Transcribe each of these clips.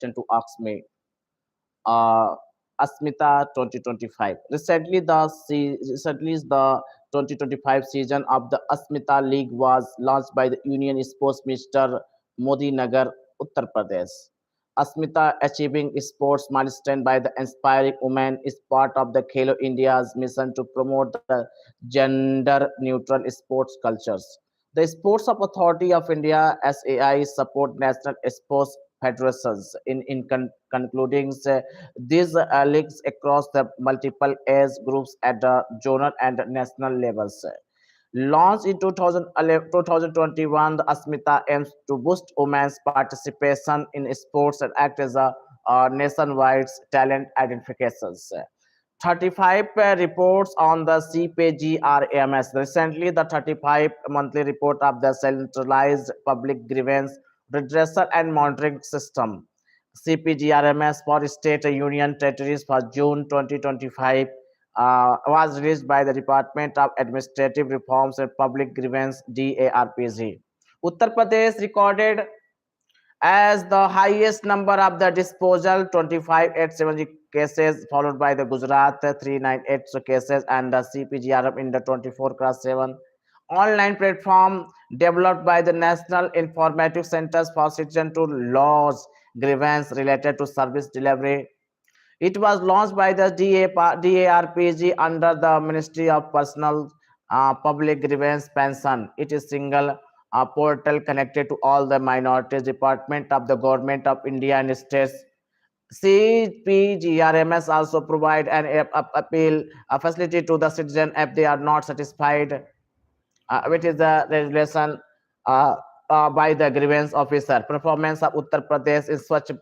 question to ask me. uh, Asmita 2025. Recently the 2025 season of the Asmita League was launched by the Union Sports Minister Modi Nagar, Uttar Pradesh. Asmita achieving sports milestone by the inspiring women is part of the Khelo India's mission to promote the gender neutral sports cultures. The Sports of Authority of India SAI support national sports federations in concluding these leagues across the multiple age groups at the zonal and national levels. Launched in 2021, the Asmita aims to boost women's participation in sports and act as a nationwide talent identifications. 35 reports on the CPGRAMS. Recently, the 35 monthly report of the Centralized Public Grievance Redressal and Monitoring System CPGRMS for state union territories for June 2025 was released by the Department of Administrative Reforms and Public Grievance DARPG. Uttar Pradesh recorded as the highest number of the disposal 25,870 cases, followed by the Gujarat 398 cases and the CPGRM in the 24/7 online platform developed by the National Informative Centers for Citizen to laws grievance related to service delivery. It was launched by the DARPG under the Ministry of Personal Public Grievance Pension. It is single portal connected to all the minorities department of the government of India and states. CPGRMS also provide an appeal facility to the citizen if they are not satisfied which is the regulation uh, by the grievance officer. Performance of Uttar Pradesh in Swachh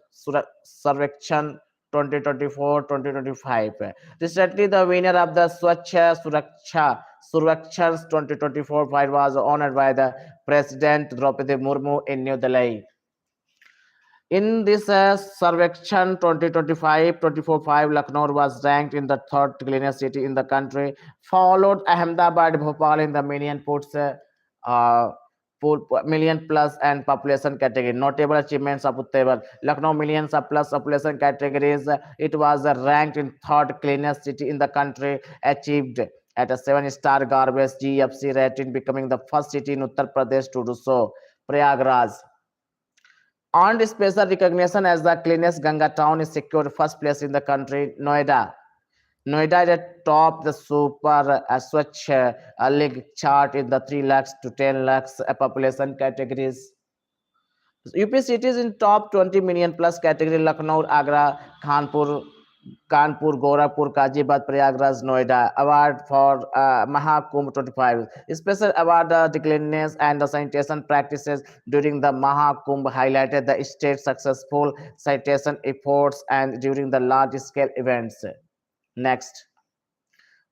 Sarvekshan 2024-2025. Recently, the winner of the Swachh Suraksha Survekshans 2024 prize was honored by the President Draupadi Murmu in New Delhi. In this Sarvekshan 2025-24-5, Lucknow was ranked in the third cleanest city in the country, followed Ahmedabad, Bhopal in the uh, million plus and population category. Notable achievements of Uttar Lucknow millions of plus population categories. It was ranked in third cleanest city in the country, achieved at a 7-star garbage GFC rating, becoming the first city in Uttar Pradesh to do so. Prayagraj earned special recognition as the cleanest Ganga town is secured first place in the country. Noida is top the super Swachh League chart in the 3 lakhs to 10 lakhs population categories. UP cities in top 20 million plus category: Lucknow, Agra, Kanpur, Gorakhpur, Kazibad, Prayagraj, Noida. Award for Mahakumbh 25. Special award the cleanliness and the sanitation practices during the Mahakumbh highlighted the state's successful sanitation efforts and during the large scale events. Next.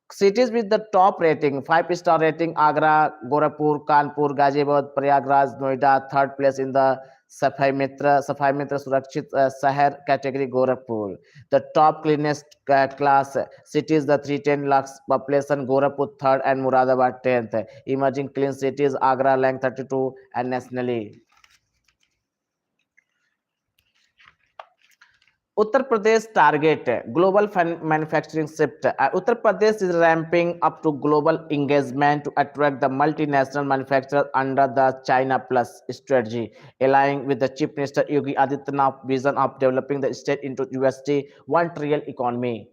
Cities with the top rating, 5-star rating: Agra, Gorakhpur, Kanpur, Ghaziabad, Prayagraj, Noida. Third place in the Safai Mitra Surakshit Shahar category, Gorakhpur. The top cleanest class cities, the 310 lakhs population, Gorakhpur third and Muradabad 10th. Emerging clean cities, Agra ranked 32 and nationally. Uttar Pradesh target global manufacturing shift. Uttar Pradesh is ramping up to global engagement to attract the multinational manufacturers under the China Plus strategy, aligning with the Chief Minister Yogi Adityanath's vision of developing the state into USD 1 trillion economy.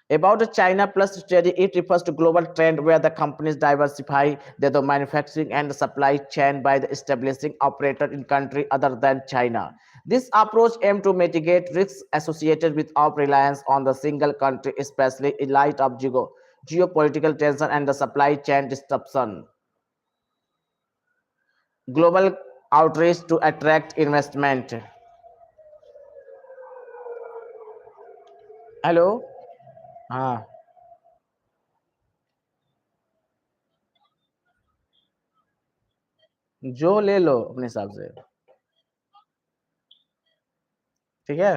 About the China Plus strategy, it refers to global trend where the companies diversify their manufacturing and supply chain by the establishing operator in country other than China. This approach aims to mitigate risks associated with our reliance on the single country, especially in light of geopolitical tension and the supply chain disruption. Global outreach to attract investment. Hello हाँ जो ले लो अपने हिसाब से ठीक है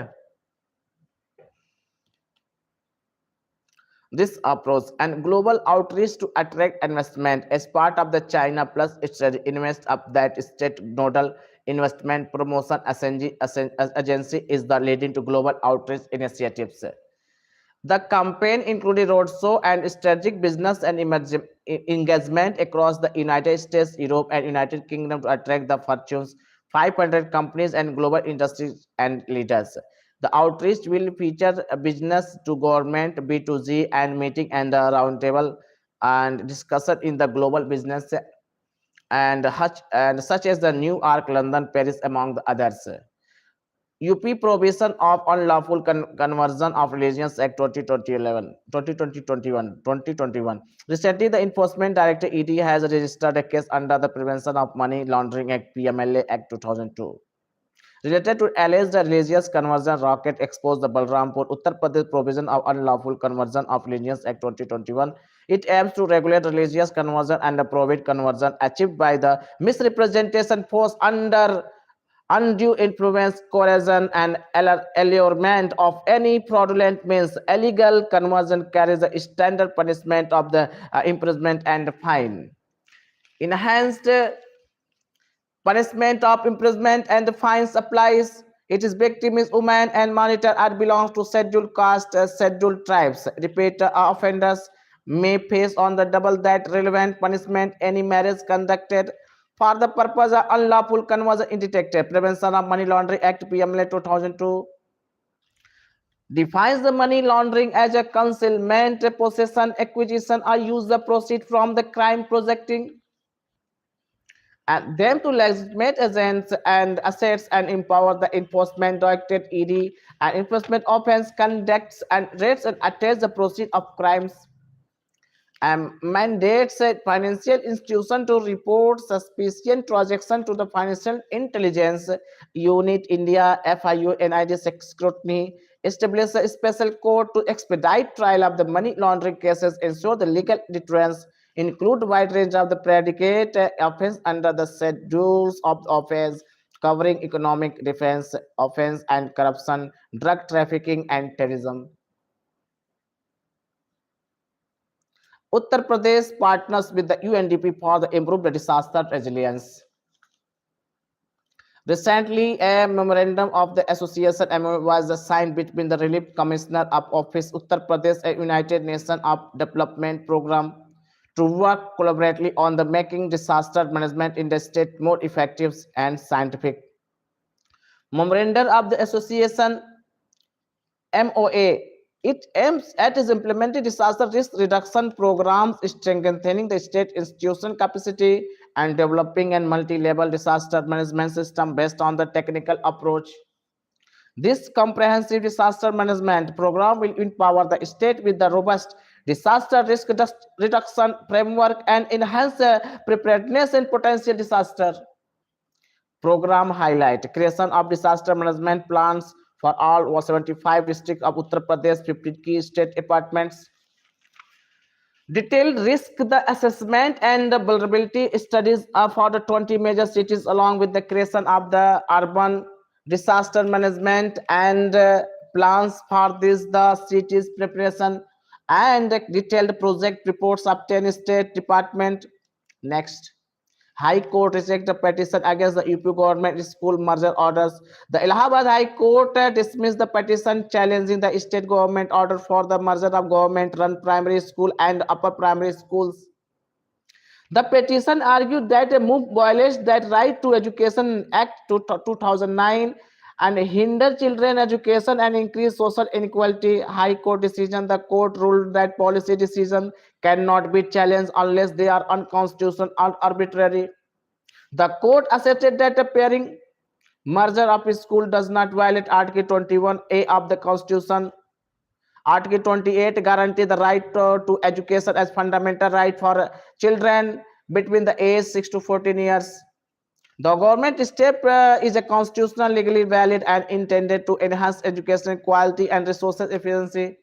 this approach and global outreach to attract investment as part of the China Plus strategy invest up that state nodal Investment Promotion Agency is the leading to global outreach initiatives. The campaign included roadshow and strategic business and engagement across the United States, Europe, and United Kingdom to attract the Fortune's 500 companies and global industries and leaders. The outreach will feature a business to government, B2G, and meeting and a roundtable and discussion in the global business and such as the New York, London, Paris, among the others. UP Prohibition of Unlawful Conversion of Religions Act 2021. Recently, the Enforcement Director ED has registered a case under the Prevention of Money Laundering Act PMLA Act 2002. Related to alleged religious conversion racket exposed the Balrampur, Uttar Pradesh Provision of Unlawful Conversion of Religions Act 2021. It aims to regulate religious conversion and the prohibit conversion achieved by the misrepresentation, force, under undue influence, coercion, and allurement of any fraudulent means. Illegal conversion carries a standard punishment of the imprisonment and fine. Enhanced punishment of imprisonment and the fines applies. It is victim is women and monitor are belongs to scheduled caste, scheduled tribes. Repeat offenders may face on the double that relevant punishment any marriage conducted for the purpose of unlawful conversion undetected. Prevention of Money Laundering Act PMLA 2002 defines the money laundering as a concealment, possession, acquisition, or use the proceed from the crime projecting and them to legitimate agents and assets and empower the enforcement directorate ED and enforcement offense conducts and rates and attach the proceed of crimes and mandates a financial institution to report suspicion transaction to the Financial Intelligence Unit India FIU NID scrutiny, establish a special court to expedite trial of the money laundering cases, ensure the legal deterrence, include wide range of the predicate offense under the schedules of the offense covering economic defense offense and corruption, drug trafficking and terrorism. Uttar Pradesh partners with the UNDP for the improved disaster resilience. Recently, a memorandum of the association MOU was signed between the Relief Commissioner of Office Uttar Pradesh and United Nations of Development Program to work collaboratively on the making disaster management in the state more effective and scientific. Memorandum of the association MOA. It aims at implementing disaster risk reduction programs, strengthening the state institution capacity, and developing a multi-level disaster management system based on the technical approach. This comprehensive disaster management program will empower the state with the robust disaster risk reduction framework and enhance the preparedness in potential disaster. Program highlight creation of disaster management plans for all 75 districts of Uttar Pradesh, 50 key state departments. Detailed risk the assessment and the vulnerability studies for the 20 major cities along with the creation of the urban disaster management and plans for this the cities preparation and detailed project reports obtained state department. Next, High Court rejected the petition against the UP government school merger orders. The Allahabad High Court dismissed the petition challenging the state government order for the merger of government-run primary school and upper primary schools. The petition argued that a move violates that Right to Education Act 2009 and hinder children education and increase social inequality. High Court decision. The court ruled that policy decision cannot be challenged unless they are unconstitutional or arbitrary. The court asserted that a pairing merger of a school does not violate Article 21A of the Constitution. Article 28 guarantees the right to education as fundamental right for children between the age 6 to 14 years. The government step is a constitutional, legally valid, and intended to enhance educational quality and resources efficiency.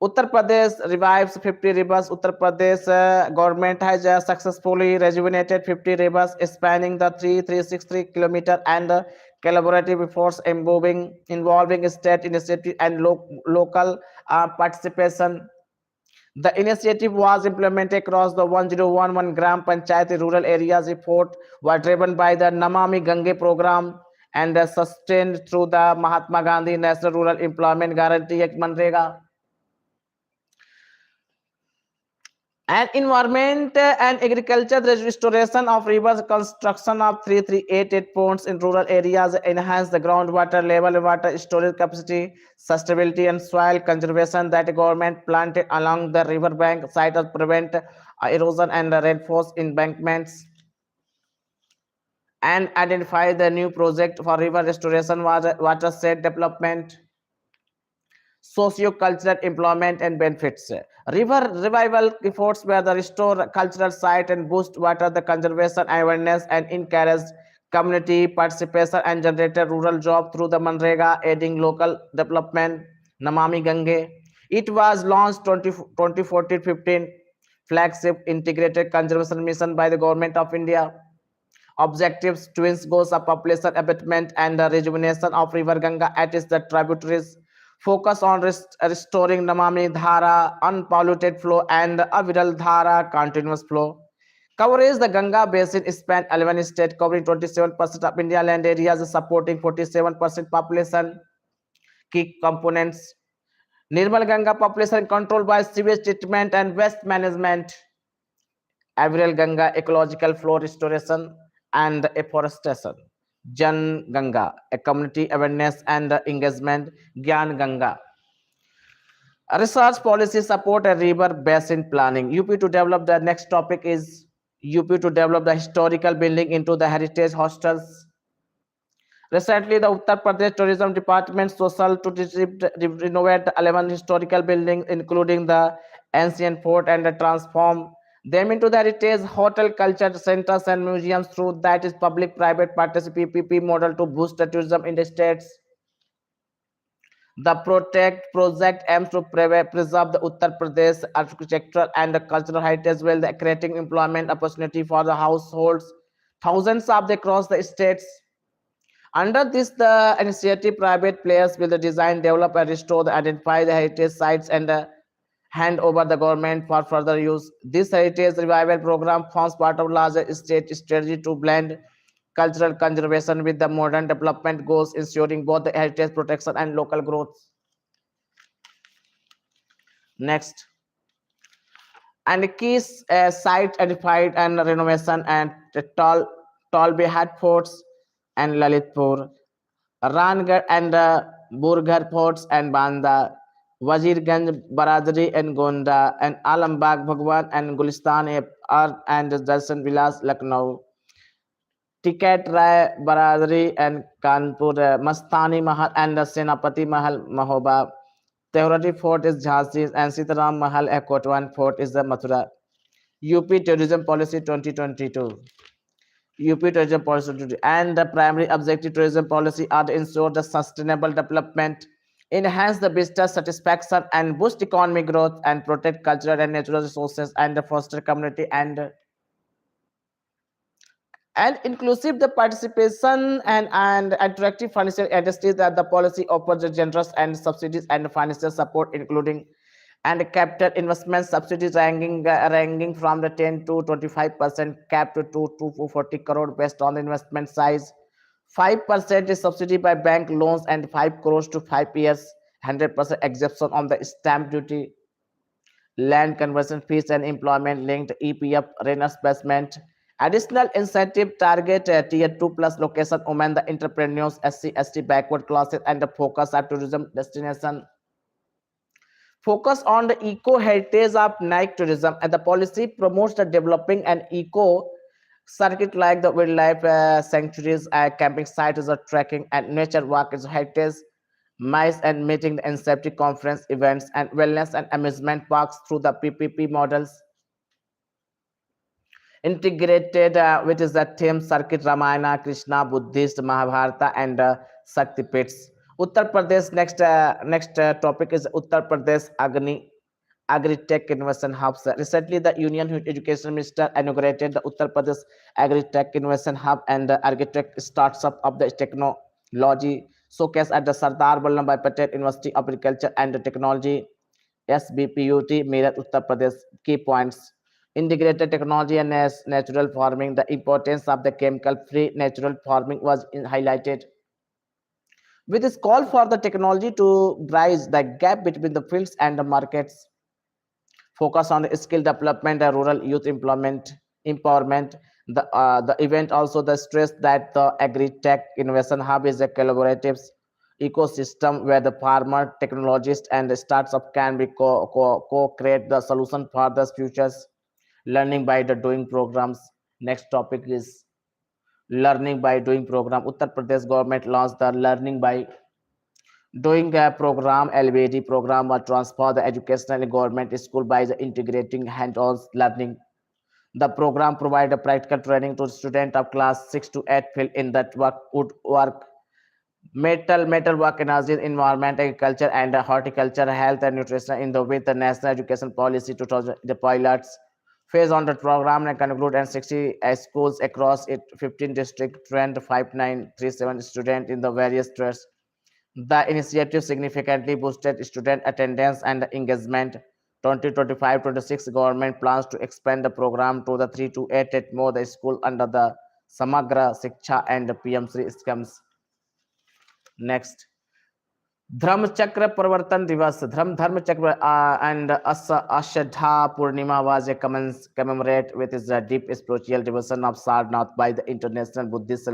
Uttar Pradesh revives 50 rivers. Uttar Pradesh government has successfully rejuvenated 50 rivers spanning the 363 kilometer and collaborative efforts involving state initiative and local participation. The initiative was implemented across the 1011 Gram Panchayat rural areas. Effort were driven by the Namami Gange program and sustained through the Mahatma Gandhi National Rural Employment Guarantee Act Manrega. And environment and agriculture, the restoration of rivers, construction of 3388 ponds in rural areas enhance the groundwater level, water storage capacity, sustainability, and soil conservation that the government planted along the river bank site to prevent erosion and reinforce embankments, and identify the new project for river restoration, watershed development, socio-cultural employment and benefits. River revival efforts were the restore cultural site and boost water the conservation awareness and encourage community participation and generated rural job through the Manrega, aiding local development. Namami Gange. It was launched 2014-15 flagship integrated conservation mission by the government of India. Objectives: twins goals of population abatement and the rejuvenation of river Ganga at its the tributaries. Focus on restoring Namami Dhara unpolluted flow and Aviral Dhara continuous flow. Coverage: the Ganga basin span 11 states, covering 27% of India land areas, supporting 47% population. Key components: Nirmal Ganga population control by sewage treatment and waste management. Aviral Ganga ecological flow restoration and afforestation. Jan Ganga, a community awareness and engagement. Gyan Ganga, a research policy support and river basin planning. UP to develop the next topic is UP to develop the historical building into the heritage hostels. Recently, the Uttar Pradesh Tourism Department social to renovate 11 historical buildings, including the ancient fort, and transform them into the heritage hotel, culture centers, and museums through that is public-private partnership PPP model to boost the tourism in the states. The Protect project aims to preserve the Uttar Pradesh architectural and cultural heritage while creating employment opportunity for the households, thousands of the across the states. Under this, the initiative, private players will design, develop, and restore, identify the heritage sites and hand over the government for further use. This heritage revival program forms part of larger state strategy to blend cultural conservation with the modern development goals, ensuring both the heritage protection and local growth. Next, and key site identified and renovation and tall Behat forts and Lalitpur, Rangarh and Burghar forts and Banda, Wazirganj, Baradari and Gonda, and Alambag, Bhagwan and Gulistan and Darsan Vilas, Lucknow, Tiket Rai, Baradari and Kanpur, Mastani Mahal and Senapati Mahal, Mahoba, Tehrati Fort is Jhansi and Sitaram Mahal, Kotwan Fort is the Mathura. UP Tourism Policy 2022. UP Tourism Policy and the primary objective tourism policy are to ensure the sustainable development, enhance the visitor satisfaction and boost economic growth and protect cultural and natural resources and foster community and inclusive the participation and attractive financial industries that the policy offers the generous and subsidies and financial support including and capital investment subsidies ranging from the 10 to 25% cap to 2 to 40 crore based on the investment size. 5% is subsidy by bank loans and 5 crores to 5 years. 100% exemption on the stamp duty, land conversion fees and employment linked EPF reimbursement. Additional incentive target tier 2 plus location women, the entrepreneurs, SC/ST backward classes and the focus at tourism destination. Focus on the eco heritage of night tourism and the policy promotes the developing an eco circuit like the wildlife sanctuaries, camping sites, trekking and nature walk is heritage mice and meeting and safety conference events and wellness and amusement parks through the PPP models. Integrated, which is the theme circuit Ramayana, Krishna, Buddhist, Mahabharata, and Shakti pits. Uttar Pradesh. Next topic is Uttar Pradesh Agri-Tech Innovation Hubs. Recently, the Union Education Minister inaugurated the Uttar Pradesh Agri-Tech Innovation Hub and the Agri-Tech startup of the technology showcase at the Sardar Vallabhbhai Patel University of Agriculture and Technology SBPUT, Meerut, Uttar Pradesh. Key points: integrated technology and natural farming. The importance of the chemical-free natural farming was highlighted. With this call for the technology to bridge the gap between the fields and the markets, focus on the skill development and rural youth employment empowerment. The event also the stress that the agri-tech innovation hub is a collaborative ecosystem where the farmer, technologists, and the startup can be co-create the solution for the futures. Learning by the doing programs. Next topic is learning by doing program. Uttar Pradesh government launched the learning by doing a program, LBD program, will transfer the educational government school by the integrating hands-on learning. The program provide a practical training to students of class 6 to 8 field in that work, woodwork, metalwork, energy, environment, agriculture, and horticulture, health and nutrition in the with the National Education Policy 2000, the pilots phase on the program and conclude and 60 schools across it 15 district trained 5937 students in the various trades. The initiative significantly boosted student attendance and engagement. 2025-26 government plans to expand the program to the 3 to 8 at more the school under the Samagra Shiksha and PM3 schemes. Next, Dharmachakra Parvartan Divas, Dharmachakra and Ashadha Purnima was a commemorate with its deep spiritual devotion of Sarnath by the International Buddhist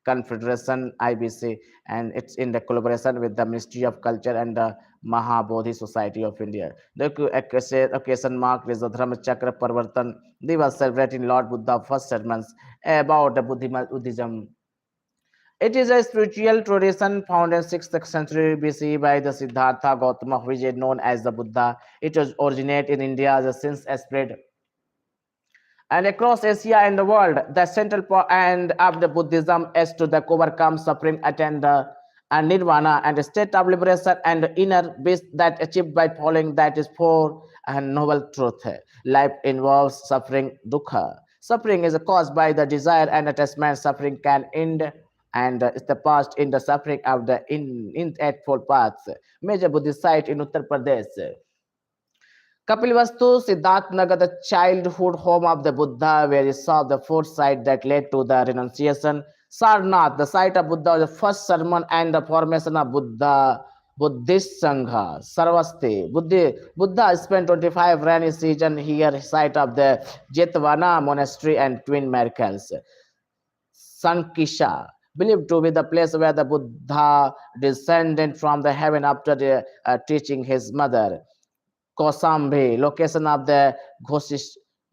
Confederation IBC, and it's in the collaboration with the Ministry of Culture and the Mahabodhi Society of India. The occasion marked is the Dharmachakra Parvartan Divas celebrating Lord Buddha's first sermons about the Buddhism. It is a spiritual tradition founded in 6th century BC by the Siddhartha Gautama, which is known as the Buddha. It was originated in India as a since spread and across Asia and the world. The central and of the Buddhism is to the overcome suffering, attain the and nirvana and the state of liberation and inner peace that achieved by following that is for and noble truth. Life involves suffering, dukkha. Suffering is caused by the desire and attachment. Suffering can end and is the past in the suffering of the in eightfold paths. Major Buddhist site in Uttar Pradesh. Kapilvastu, Siddharth Nagar, the childhood home of the Buddha, where he saw the fourth site that led to the renunciation. Sarnath, the site of Buddha, the first sermon and the formation of Buddhist Sangha. Sarvasti, Buddha spent 25 rainy season here, site of the Jetavana monastery and twin miracles. Sankisha, believed to be the place where the Buddha descended from the heaven after the, teaching his mother. Kosambi, location of the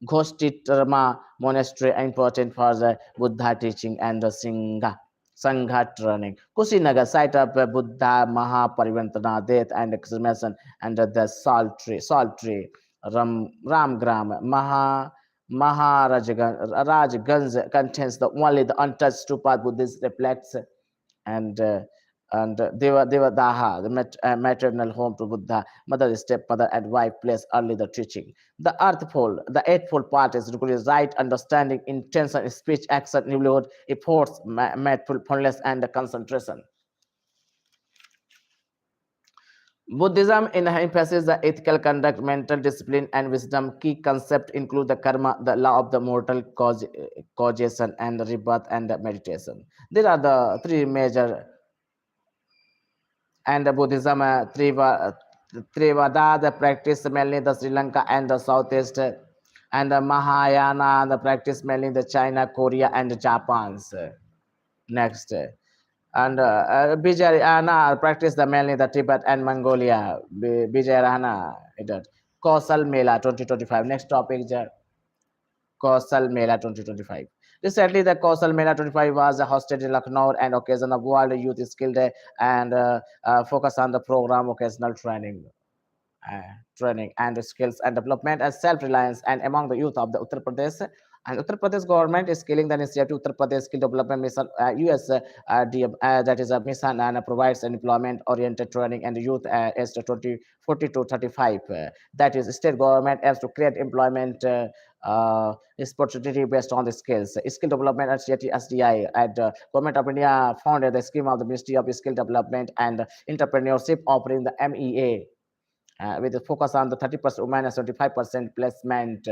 Ghostitarma monastery, important for the Buddha teaching and the Sangha training. Kushinagar, site of Buddha Mahaparivantana death and exhumation under the salt tree, Ramgram, Maharajganj contains the only the untouched stupa Buddhist reflects and Devadaha, the maternal home to Buddha, mother, stepmother, and wife place early the teaching. The the eightfold part is requires right understanding, intention, speech, action, livelihood, efforts, mindfulness, and concentration. Buddhism emphasizes the ethical conduct, mental discipline, and wisdom. Key concepts include the karma, the law of the mortal causation, and the rebirth and the meditation. There are the three major and the Buddhism Trivada, the practice mainly the Sri Lanka and the Southeast, and the Mahayana, the practice mainly the China, Korea, and the Japan. Next, and Vijayana practice the mainly the Tibet and Mongolia. Vijayana, Kausal Mela 2025. Next topic, Kausal Mela 2025. Recently, the Kausal Mela 25 was hosted in Lucknow and occasion of World Youth Skill Day and focus on the program occasional uh, training and skills and development and self-reliance and among the youth of the Uttar Pradesh. And Uttar Pradesh government is scaling the initiative Uttar Pradesh Skill Development Mission, US, that is a mission and provides an employment-oriented training and youth aged 40 to 35. That is, state government aims to create employment opportunity based on the skills. Skill Development Initiative SDI at Government of India founded the scheme of the Ministry of Skill Development and Entrepreneurship offering the MEA with a focus on the 30% women and 75% placement,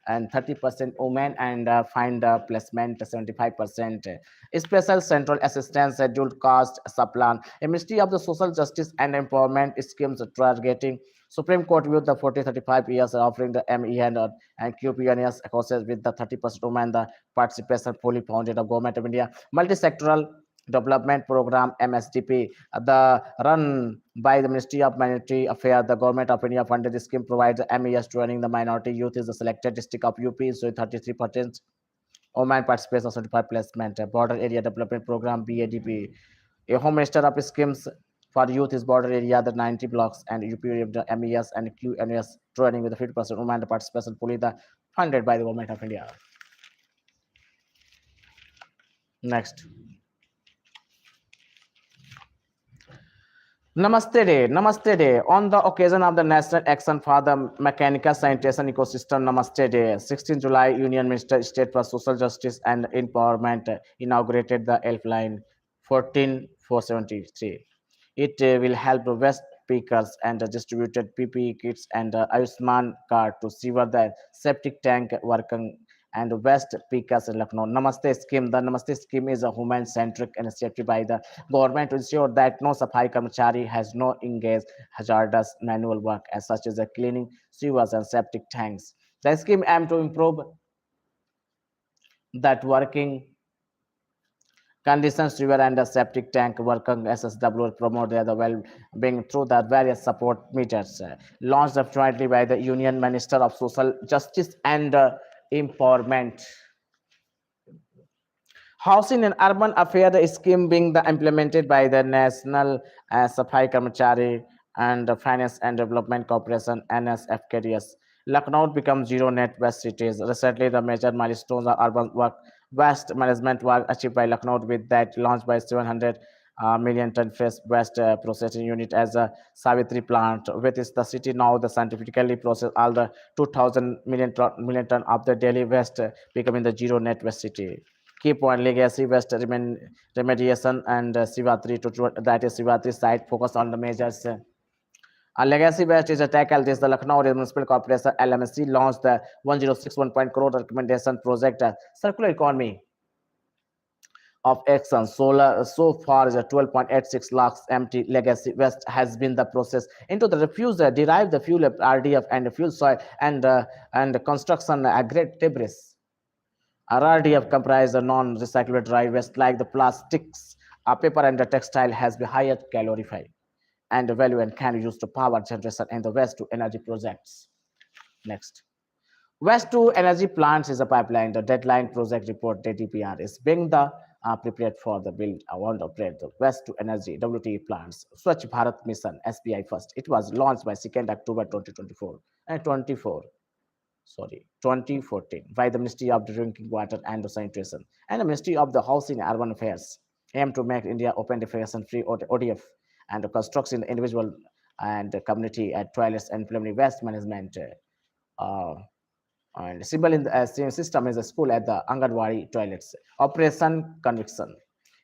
and 30% women and find placement 75%. Special central assistance scheduled cost supplant. A Ministry of the Social Justice and Empowerment schemes targeting Supreme Court with the 40-35 years offering the ME and QPNS courses with the 30% women the participation fully funded of Government of India. Multi-sectoral Development Program MSDP, the run by the Ministry of Minority Affairs, the Government of India funded the scheme provides MES training the minority youth is the selected district of UP, so 33% women participation 75 placement. Border Area Development Program BADP, a Home Minister of schemes for youth is border area, the 90 blocks and UP the MES and QNS training with the 50% women participation fully the funded by the Government of India. Next. Namaste Day. On the occasion of the National Action for the Mechanical Sanitation Ecosystem, Namaste Day, 16 July, Union Minister State for Social Justice and Empowerment inaugurated the Helpline 14473. It will help the waste pickers and distributed PPE kits and Ayushman card to sewer the septic tank working and waste pickers in Lucknow. Namaste scheme. The Namaste scheme is a human-centric initiative by the government to ensure that no Safai Karmachari has no engaged hazardous manual work as such as the cleaning sewers and septic tanks. The scheme aims to improve that working conditions sewer and the septic tank working SSW promote the well-being through the various support methods launched jointly by the Union Minister of Social Justice and Empowerment. Housing and Urban Affairs scheme being implemented by the National Safai Karmachari and Finance and Development Corporation NSFKDS. Lucknow becomes zero net waste cities. Recently, the major milestones are urban work waste management work achieved by Lucknow with that launched by 700 million ton fresh waste processing unit as a Savitri plant. With this, the city now the scientifically process all the 2,000 million ton of the daily waste becoming the zero net waste city. Key point legacy waste remediation and Sivatri to that is Sivatri site focus on the measures. Legacy waste is a tackle this the Lucknow Municipal Corporation LMC launched the 1061 crore recommendation project circular economy of action. Solar so far is a 12.86 lakhs empty legacy waste has been the process into the refuse derived the fuel RDF and fuel soil and construction aggregate debris. RDF comprise the non-recyclable dry waste like the plastics, paper and the textile has been higher calorified and the value and can be used to power generation and the waste to energy projects. Next. Waste to energy plants is a pipeline. The deadline project report DDPR is being the prepared for the build. I want to operate the waste to energy WTE plants. Swachh Bharat Mission SBI first. It was launched by 2nd October 2024 and 2014 by the Ministry of Drinking Water and Sanitation and the Ministry of the Housing and Urban Affairs aim to make India open defecation free ODF and the construction individual and the community at toilets and preliminary waste management. And symbol in the same system is a school at the Anganwadi toilets. Operation Conviction.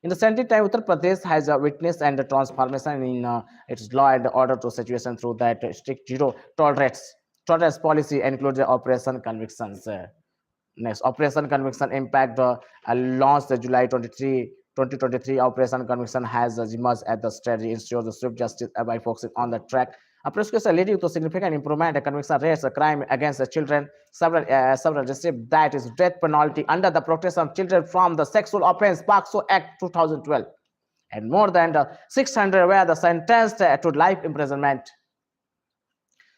In the same time, Uttar Pradesh has witnessed and the transformation in its law and order to situation through that strict zero tolerance policy includes the Operation Convictions. Next, Operation Conviction impact launched July 2023. Operation Conviction has emerged at the strategy ensures the swift justice by focusing on the track. A prosecution leading to significant improvement in conviction rates, a crime against the children, several received that is death penalty under the Protection of Children from the Sexual Offence POCSO Act 2012, and more than 600 were the sentenced to life imprisonment.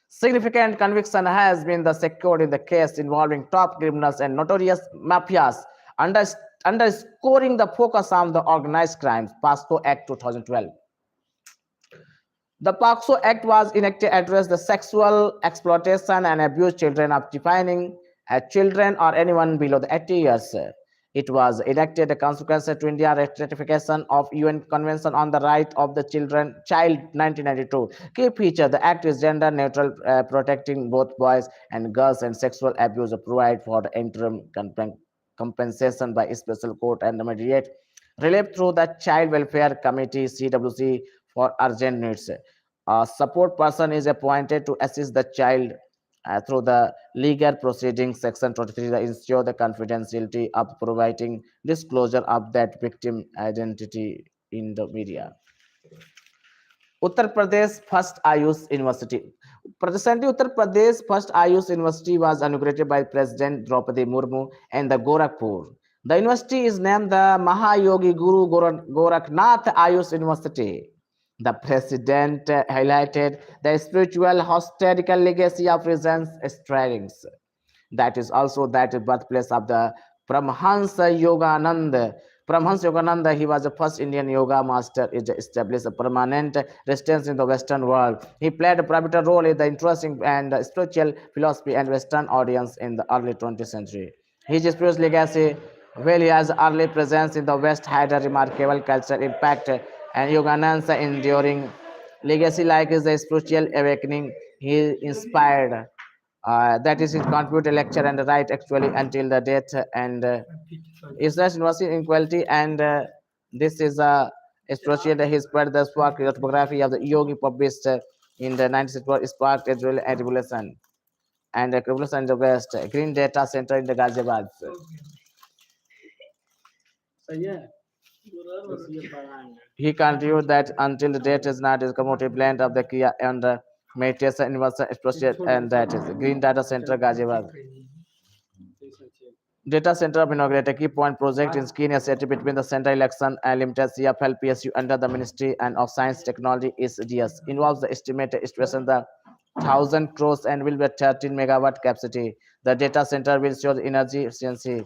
Significant conviction has been secured in the case involving top criminals and notorious mafias, underscoring the focus on the organized crimes, POCSO Act 2012. The POCSO Act was enacted to address the sexual exploitation and abuse children of defining children or anyone below the 80 years. It was enacted a consequence to India ratification of UN Convention on the Right of the Child 1992. Key feature, the act is gender neutral, protecting both boys and girls and sexual abuse, provide for the interim compensation by special court and immediate relief through the Child Welfare Committee CWC for urgent needs. A support person is appointed to assist the child through the legal proceedings. Section 23 to ensure the confidentiality of providing disclosure of that victim identity in the media. Uttar Pradesh First Ayush University. Recently, Uttar Pradesh First Ayush University was inaugurated by President Draupadi Murmu in the Gorakhpur. The university is named the Mahayogi Guru Gorakhnath Ayush University. The president highlighted the spiritual historical legacy of recent strivings. That is also that birthplace of the Paramahansa Yogananda. Paramahansa Yogananda, he was the first Indian yoga master to establish a permanent residence in the Western world. He played a pivotal role in the interesting and spiritual philosophy and Western audience in the early 20th century. His spiritual legacy, while he has early presence in the West, had a remarkable cultural impact, and Yogananda's enduring legacy, like is the spiritual awakening he inspired, that is, it contributed lecture and write actually until the death, and Israel University Inequality, and this is a associated his spread the spark autobiography of the yogi published in the 1964 sparked a revolution and a revolution in the West. Green Data Center in the Ghaziabad. He continued that until the date is not a commodity blend of the Kia and the meditation universal associate, and that is Green Data Center Ghaziabad. Data Center of inaugurated key point project in scheme initiative between the Central Election and Limited CFL PSU under the Ministry and of Science Technology (SGS) involves the estimated estimation the 1,000 crores and will be a 13 megawatt capacity. The data center will show the energy efficiency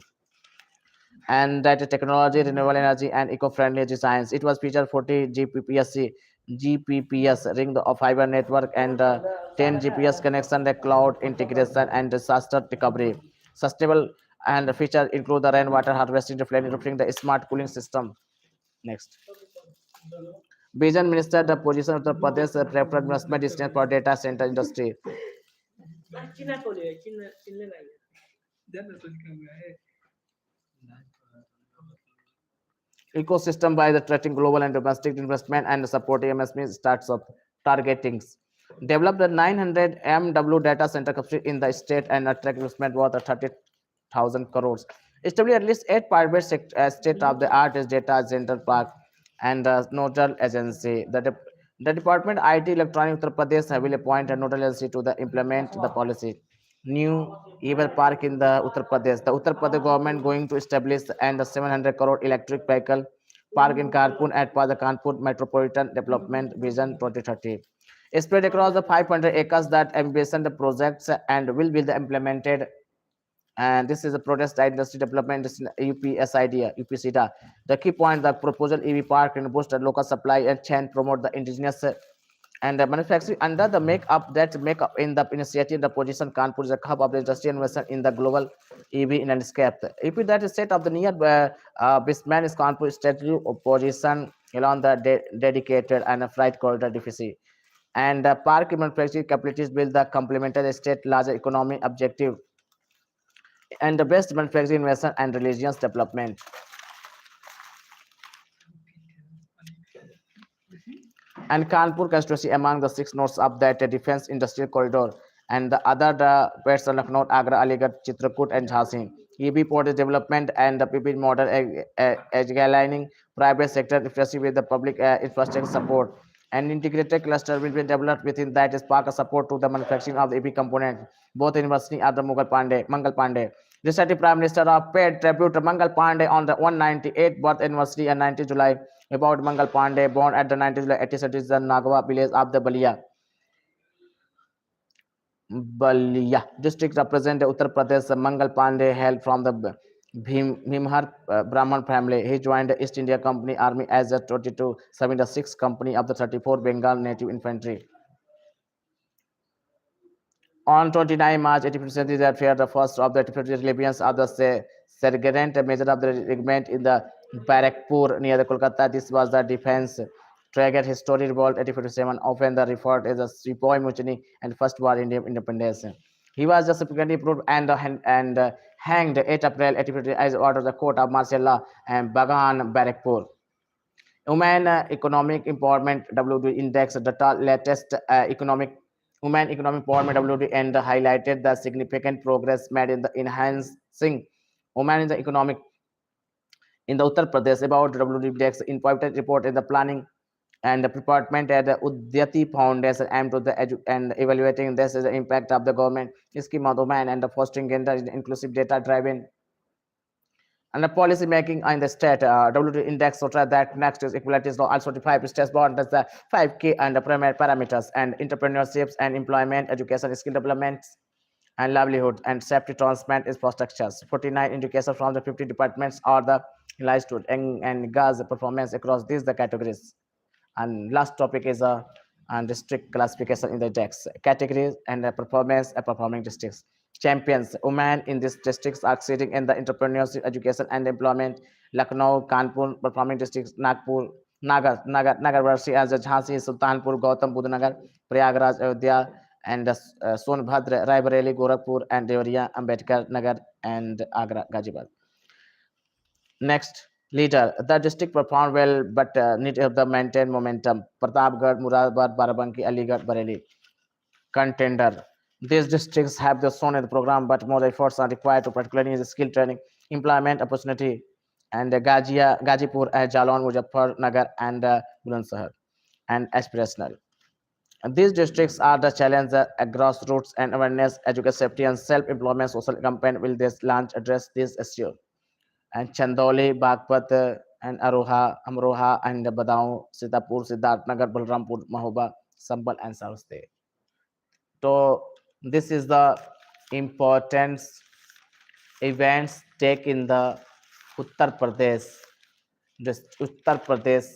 and that technology, renewable energy, and eco-friendly designs. It was featured 40 GPPS ring of fiber network and 10 GPS connection, the cloud integration, and disaster recovery. Sustainable and features include the rainwater harvesting, reflecting the smart cooling system. Next. Vision Minister, the position of the Pradesh preferred investment distance for data center industry. Ecosystem by the attracting global and domestic investment and supporting MSME startup targetings. Develop the 900 MW data center capacity in the state and attract investment worth 30,000 crores. Establish at least 8 private state of the art data center park and nodal agency. The Department IT Electronic Uttar Pradesh will appoint a nodal agency to implement the policy. New Ever Park in the Uttar Pradesh. The Uttar Pradesh government going to establish and 700 crore electric vehicle park in Kanpur at the Kanpur Metropolitan Development Vision 2030. Spread across the 500 acres that ambition the projects and will be implemented. And this is a protest industry development UPSIDA. The key point, the proposal EV park and boost the local supply and chain, promote the indigenous and the manufacturing under the make up in the initiative. The position Kanpur is a hub of the industrial investment in the global EV landscape. If that is set of the near Bisman is Kanpur statue position along the dedicated and a freight corridor deficit. And park manufacturing capabilities build the complementary state larger economy objective and the best manufacturing investment and religious development. And Kanpur constituency among the 6 nodes of that defense industrial corridor, and the other the parts of Lucknow, Agra, Aligarh, Chitrakoot, and Jhansi. EV port development and the PP model aligning private sector infrastructure with the public infrastructure support. An integrated cluster will be developed within that is spark a support to the manufacturing of the EV component. Both university of the Mangal Pandey. Recently, Prime Minister paid tribute to Mangal Pandey on the 198th birth anniversary and 19 July. About Mangal Pandey, born at the 19 July 1870 is the Nagawa village of the Balia district, represent Uttar Pradesh. Mangal Pandey hailed from the Bhimhar Brahman family. He joined the East India Company Army as a 22, serving the 6th Company of the 34 Bengal Native Infantry. On 29 March 1850, that fair the first of the Libyans of the Sergeant Major of the regiment in the Barakpur near the Kolkata. This was the defense triggered history revolt 1857, often the referred as a Sepoy Mutiny and First War Indian independence. He was just subsequently proved and hanged 8 April 1850 as order of the court of martial law and Bagan Barakpur. Women Economic Empowerment WD Index data latest economic women economic empowerment WD and highlighted the significant progress made in the enhancing women in the economic in the Uttar Pradesh about WD index important report in the planning and the department at the Udyati Foundation aimed to the and evaluating this is the impact of the government scheme of women and the fostering gender inclusive data driven and the policy making in the state WD index so that next is equalities law also define states bond as the 5K and the primary parameters and entrepreneurships and employment education skill development and livelihood and safety transplant infrastructures 49 indicators from the 50 departments are the listed and gas performance across these the categories. And last topic is a and district classification in the index categories and the performance performing districts champions women in these districts are succeeding in the entrepreneurship education and employment Lucknow Kanpur performing districts Nagpur Nagar Varsi as Jhansi Sultanpur Gautam Budh Nagar Prayagraj Ayodhya and Sonbhadra Raebareli Gorakhpur and Deoria Ambedkar Nagar and Agra Ghaziabad. Next, leader. The district performed well but need the maintain momentum. Pratapgarh, Muradabad, Barabanki, Aligarh, Bareilly. Contender. These districts have the shown in the program, but more efforts are required to particularly in the skill training, employment opportunity, and Gazipur, Jalon, Muzaffarnagar, and Bulandshahr, and aspirational. And these districts are the challenge grassroots and awareness, education, safety, and self-employment social campaign will this launch address this issue and Chandoli, Bagpat, and Aroha, Amroha, and Badaun, Sitapur, Siddharthnagar, Balrampur, Mahoba, Sambal, and Sarste. So this is the important events take in the Uttar Pradesh, this Uttar Pradesh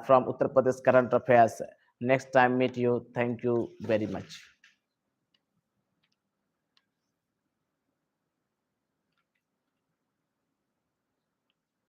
from Uttar Pradesh current affairs. Next time meet you. Thank you very much.